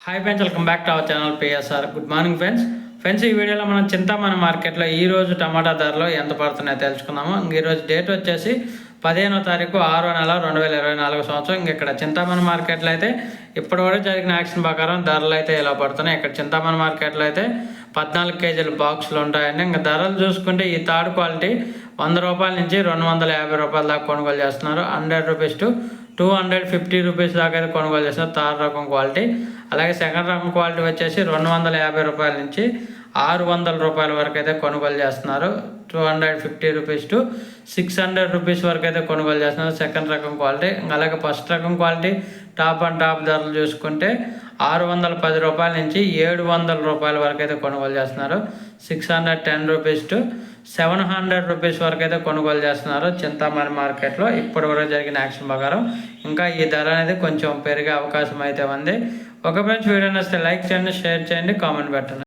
Hi friends, welcome back to our channel PSR. Good morning friends ఈ వీడియోలో మనం చింతామణి మార్కెట్లో ఈరోజు టమాటా ధరలు ఎంత పడుతున్నాయో తెలుసుకుందాము. ఈరోజు డేట్ వచ్చేసి 15వ తారీఖు 6వ నెల 2024 సంవత్సరం. ఇక్కడ చింతామణి మార్కెట్లో అయితే ఇప్పటివరకు జరిగిన యాక్షన్ ప్రకారం ధరలు అయితే ఇలా పడుతున్నాయి. ఇక్కడ చింతామణి మార్కెట్లో అయితే 14 కేజీల బాక్సులు ఉంటాయండి. ఇంకా ధరలు చూసుకుంటే ఈ థర్డ్ క్వాలిటీ 100 రూపాయల నుంచి 250 రూపాయల దాకా కొనుగోలు చేస్తున్నారు. 100 రూపీస్ టు 250 రూపీస్ దాకా అయితే కొనుగోలు చేస్తున్నారు థర్డ్ రకం క్వాలిటీ. అలాగే సెకండ్ రకం క్వాలిటీ వచ్చేసి 250 రూపాయల నుంచి 600 రూపాయల వరకు అయితే కొనుగోలు చేస్తున్నారు. 250 రూపీస్ టు 600 రూపీస్ వరకు అయితే కొనుగోలు చేస్తున్నారు సెకండ్ రకం క్వాలిటీ. అలాగే ఫస్ట్ రకం క్వాలిటీ టాప్ అండ్ టాప్ ధరలు చూసుకుంటే 610 రూపాయల నుంచి 700 రూపాయల వరకు అయితే కొనుగోలు చేస్తున్నారు. 610 రూపీస్ టు 700 రూపీస్ వరకు అయితే కొనుగోలు చేస్తున్నారు చింతామణి మార్కెట్లో ఇప్పటి వరకు జరిగిన యాక్షన్ ప్రకారం. ఇంకా ఈ ధర అనేది కొంచెం పెరిగే అవకాశం అయితే ఉంది. ఒక ఫ్రెండ్స్ వీడియో నచ్చితే లైక్ చేయండి, షేర్ చేయండి, కామెంట్ పెట్టండి.